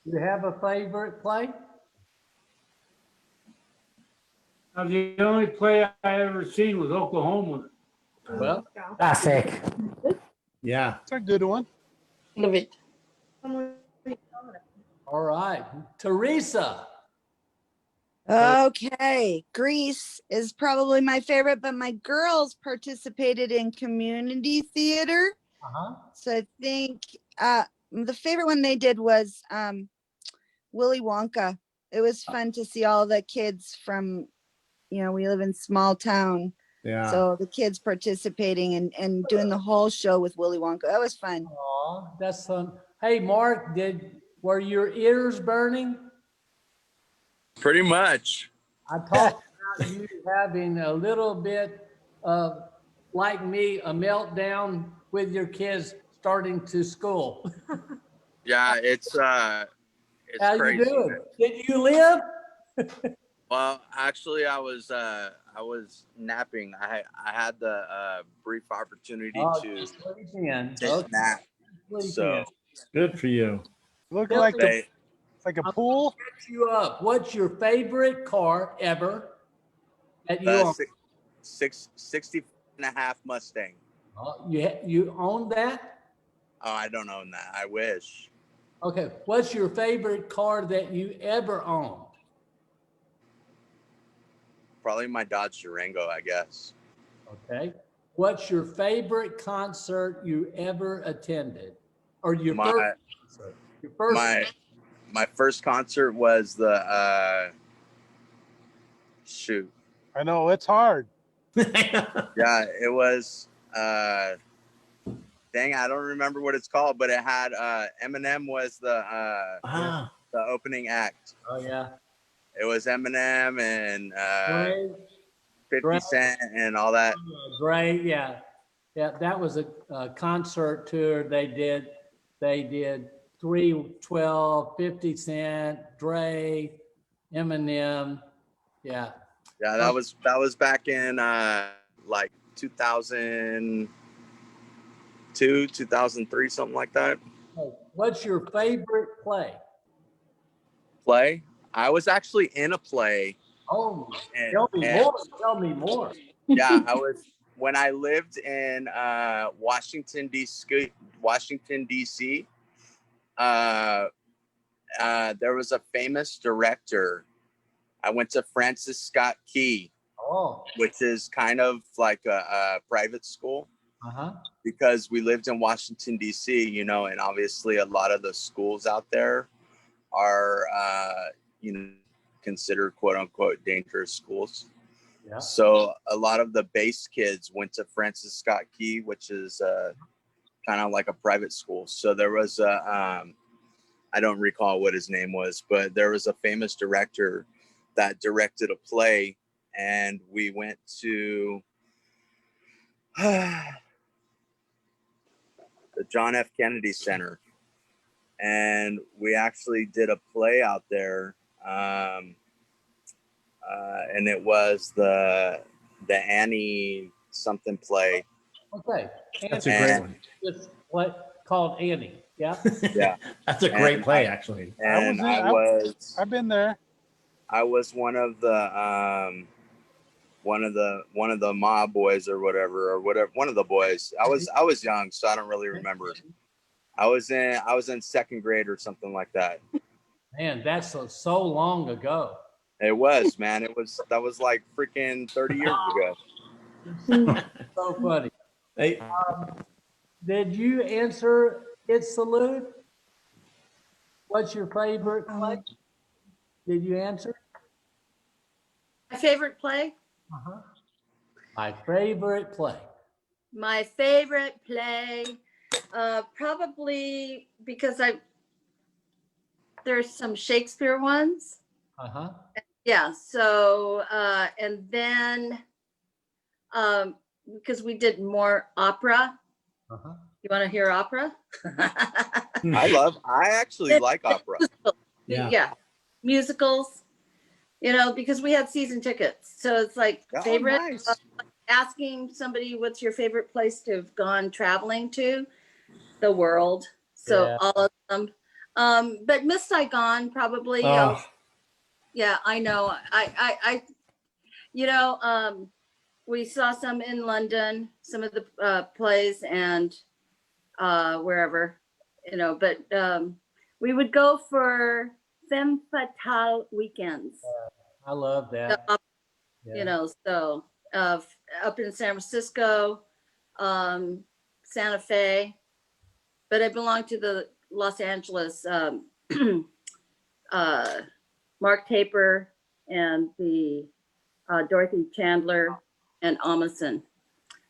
you have a favorite play? The only play I ever seen was Oklahoma. Well, classic. Yeah, it's a good one. Love it. All right, Teresa. Okay, Grease is probably my favorite, but my girls participated in community theater. So I think the favorite one they did was Willy Wonka. It was fun to see all the kids from, we live in small town. Yeah. So the kids participating and doing the whole show with Willy Wonka. That was fun. Aw, that's fun. Hey, Mark, were your ears burning? Pretty much. I talked about you having a little bit of, like me, a meltdown with your kids starting to school. Yeah, it's How you crazy. doing? Did you live? Well, actually, I was napping. I had the brief opportunity Oh, to sleep in. take Okay. a nap. Sleep So Good for you. Look Billy, like they, like a I'm pool. gonna catch you up. What's your favorite car ever that you the own? 60.5 Mustang. You own that? Oh, I don't own that. I wish. Okay. What's your favorite car that you ever owned? Probably my Dodge Durango, I guess. Okay. What's your favorite concert you ever attended? Or your My first concert? Your first my first concert was the shoot. I know it's hard. Yeah, it was dang, I don't remember what it's called, but it had Eminem was the opening act. Oh yeah. It was Eminem and Great. 50 Cent and all that. Great. Yeah. Yeah. That was a concert tour they did. They did 312, 50 Cent, Dre, Eminem. Yeah. Yeah, that was back in like 2002, 2003, something like that. What's your favorite play? Play. I was actually in a play. Oh, and, tell me and more. Tell me more. yeah, I was when I lived in Washington D.C. There was a famous director. I went to Francis Scott Key, which is kind of like a private school. Because we lived in Washington D.C., and obviously a lot of the schools out there are considered quote unquote dangerous schools. Yeah. So a lot of the base kids went to Francis Scott Key, which is kind of like a private school. So there was I don't recall what his name was, but there was a famous director that directed a play, and we went to the John F. Kennedy Center, and we actually did a play out there, and it was the Annie something play. Okay. That's a great one. It's what called Annie. Yeah. Yeah, That's a great play, actually. And I've been there. I was one of the one of the mob boys or whatever, one of the boys. I was young, so I don't really remember. I was in second grade or something like that. Man, that's so long ago. It was, man. That was like freaking 30 years ago. So funny. Hey, did you answer It's Salute? What's your favorite play? Did you answer? My favorite play? My favorite play. My favorite play, probably because there's some Shakespeare ones. Yeah. So, and then, because we did more opera. You want to hear opera? I actually like opera. Yeah. Musicals, because we had season tickets. So it's like favorite. Nice. Asking somebody what's your favorite place to have gone traveling to, the world. So all of them. But Miss Saigon probably. Yeah, I know. I we saw some in London, some of the plays and wherever, but we would go for femme fatale weekends. I love that. So up in San Francisco, Santa Fe, but I belong to the Los Angeles Mark Taper and the Dorothy Chandler and Amundsen.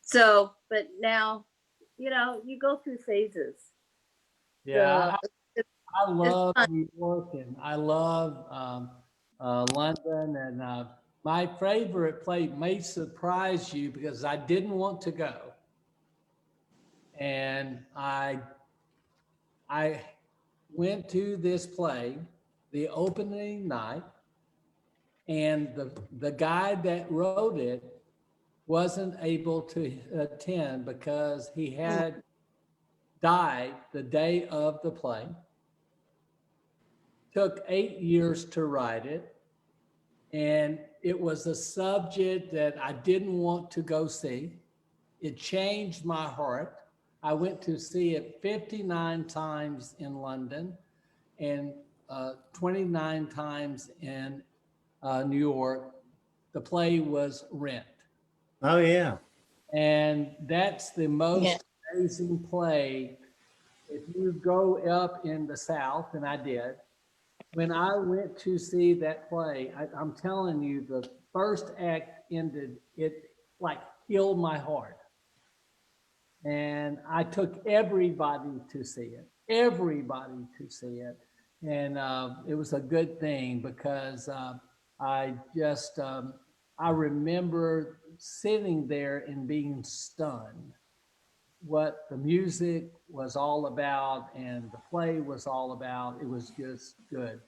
So, but now, you know, you go through phases. Yeah, It's I love fun. New York and I love London. And my favorite place may surprise you because I didn't want to go. And I went to this play, the opening night, and the guy that wrote it wasn't able to attend because he had died the day of the play. Took 8 years to write it, and it was a subject that I didn't want to go see. It changed my heart. I went to see it 59 times in London and 29 times in New York. The play was Rent. Oh, yeah. And that's the most amazing play. If you go up in the South, and I did, when I went to see that play, I'm telling you, the first act ended, it like healed my heart. And I took everybody to see it. And it was a good thing because I just, I remember sitting there and being stunned what the music was all about and the play was all about. It was just good.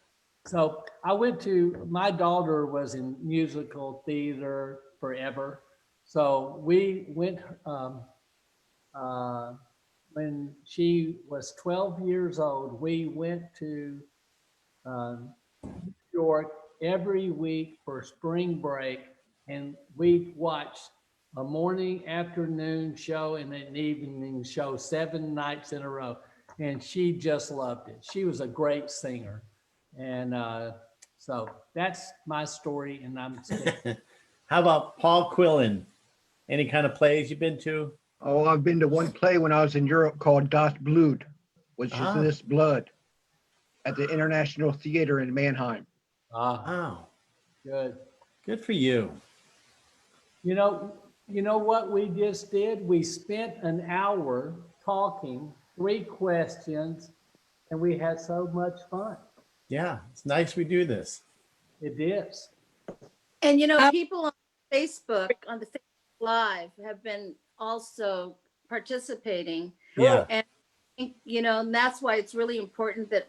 So I went to, my daughter was in musical theater forever. So we went, uh, when she was 12 years old, we went to New York every week for spring break, and we watched a morning, afternoon show and an evening show 7 nights in a row. And she just loved it. She was a great singer. And so that's my story. And I'm How about Paul Quillen? Any kind of plays you've been to? Oh, I've been to one play when I was in Europe called Das Blut, which is Ah. This Blood, at the International Theater in Mannheim. Wow. Good. Good for you. You know what we just did? We spent an hour talking, 3 questions, and we had so much fun. Yeah, it's nice we do this. It is. And you know, people on Facebook, on the Facebook Live, have been also participating. Yeah. And you know, and that's why it's really important that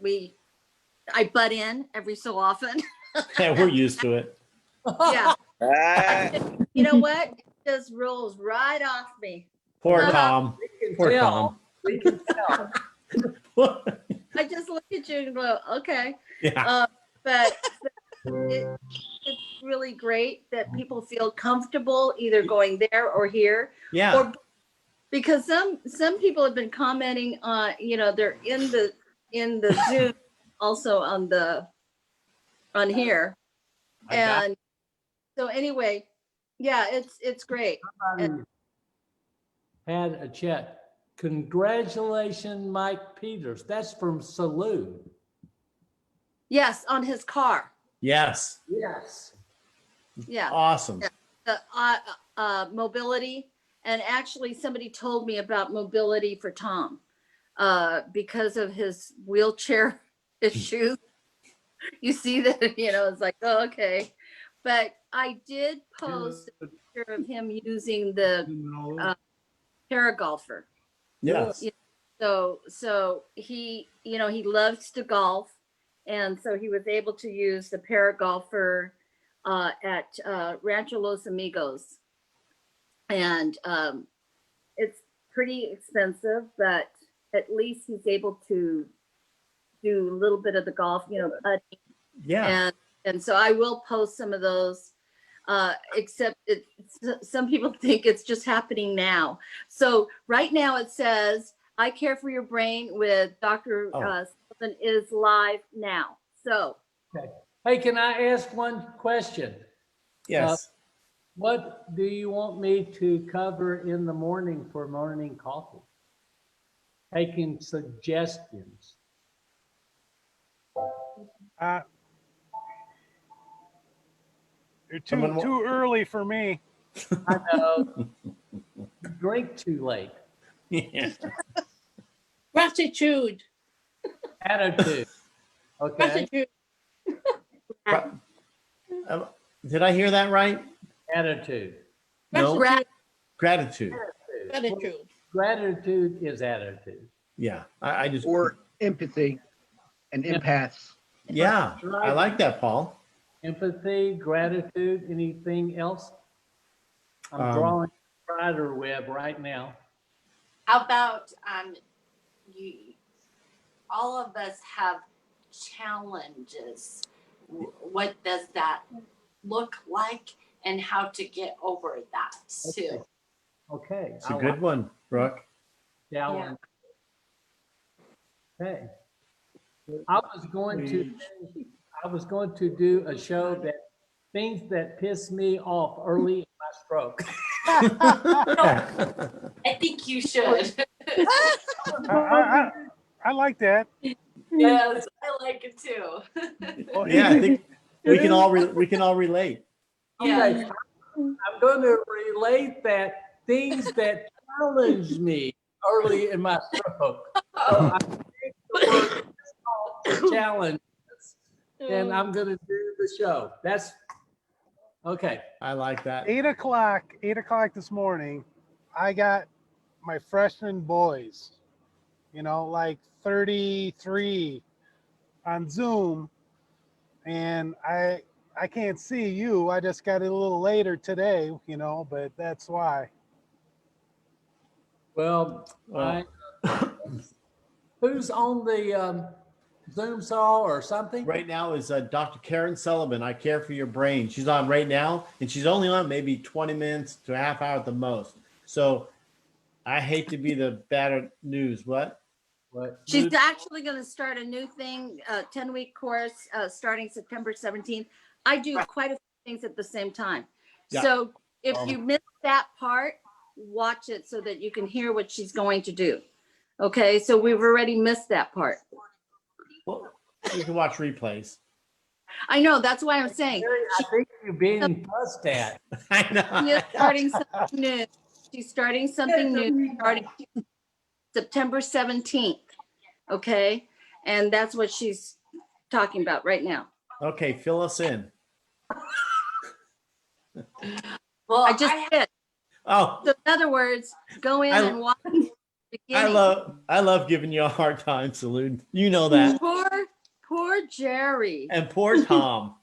I butt in every so often. Yeah, we're used to it. Yeah. Ah. You know what? It just rolls right off me. Poor Tom. Poor Tom. We can tell. I just look at you and go, okay. Yeah. But it's really great that people feel comfortable either going there or here. Yeah. Or because some people have been commenting on, you know, they're in the Zoom, also on here. And so anyway, yeah, it's great. Had a chat. Congratulations, Mike Peters. That's from Salud. Yes, on his car. Yes. Yes. Yeah. Awesome. Yeah. The mobility. And actually somebody told me about mobility for Tom because of his wheelchair issues. You see that, you know, it's like, oh, okay. But I did post a picture of him using the paragolfer. Yes. So he, you know, he loves to golf. And so he was able to use the paragolfer at Rancho Los Amigos. And it's pretty expensive, but at least he's able to do a little bit of the golf, you know, putting. Yeah. And so I will post some of those, except some people think it's just happening now. So right now it says, I Care for Your Brain with Dr. Sullivan is live now. So. Okay. Hey, can I ask one question? Yes. What do you want me to cover in the morning for morning coffee? Taking suggestions. Uh, you're Someone too early for me. I know. You drink too late. Yeah. Gratitude. Attitude. Okay. Gratitude. Did I hear that right? Attitude. No. Gratitude. Gratitude. Gratitude. Gratitude is attitude. Yeah. I just. Or empathy and empaths. Yeah. I like that, Paul. Empathy, gratitude, anything else? I'm Um, drawing a spider web right now. How about you? All of us have challenges. What does that look like, and how to get over that too? Okay. It's a good one, Brooke. Yeah. Okay. I was going to do a show that things that piss me off early in my stroke. I think you should. I like that. Yes, I like it too. Yeah, I think we can all relate. Okay. I'm going to relate that things that challenge me early in my stroke. So I think the word challenges, and I'm going to do the show. That's okay. I like that. 8 o'clock this morning, I got my freshman boys, like 33 on Zoom, and I can't see you. I just got it a little later today, but that's why. Well, who's on the Zoom call or something? Right now is Dr. Karen Sullivan. I Care for Your Brain. She's on right now, and she's only on maybe 20 minutes to a half hour at the most. So I hate to be the bad news. What? She's actually going to start a new thing, 10-week course starting September 17th. I do quite a few things at the same time. Yeah. So if you missed that part, watch it so that you can hear what she's going to do. Okay, so we've already missed that part. Well, you can watch replays. I know, that's why I'm saying. I think you're being fussed at. I know. She is starting something new. She's starting something new starting September 17th. Okay, and that's what she's talking about right now. Okay, fill us in. Well, I just did. Oh. So in other words, go in and watch the beginning. I love giving you a hard time, Salute. You know that. Poor Jerry. And poor Tom.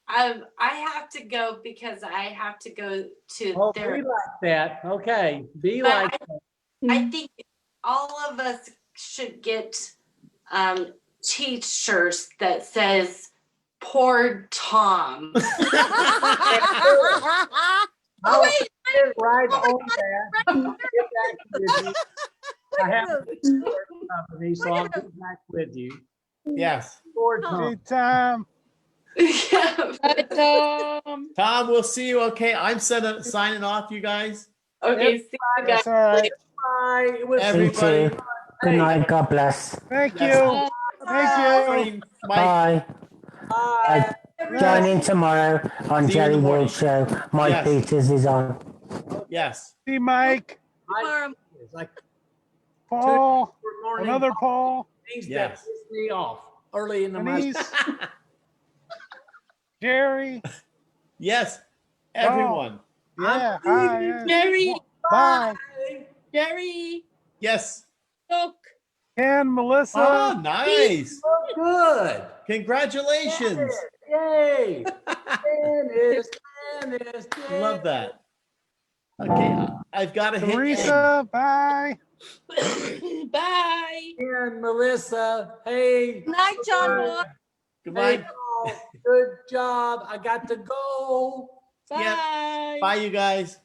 I have to go because I have to go to Be therapy. like that. Okay, be But like that. I think all of us should get t-shirts that says "Poor Tom." Oh, wait. Right on that. Get back with you. I have a company, so I'll get back with you. Yes. Poor Tom. Hey, Tom. Tom, we'll see you. Okay, I'm signing off, you guys. Okay, see you guys. That's all right. Bye. It was Everybody. You too. Good night. God bless. Thank Yes. you. Thank you. Bye. Bye. Join in tomorrow on See you in Jerry the morning. Ward's show. Mike Yes. Peters is on. Yes. See Mike. It's like Paul. morning Another Paul. things that Yes. piss me off early in the morning. Denise. Jerry. Yes. Everyone. Yeah. Hi. Jerry. Bye. Jerry. Yes. Look. Ken, Melissa. Oh, nice. Good. Congratulations. Yay. Dennis. Love that. Okay, I've got to hit end. Teresa. Bye. Bye. And Melissa. Hey. Good night, John Boy. Goodbye. Hey, Paul, good job. I got to go. Bye. Bye, you guys.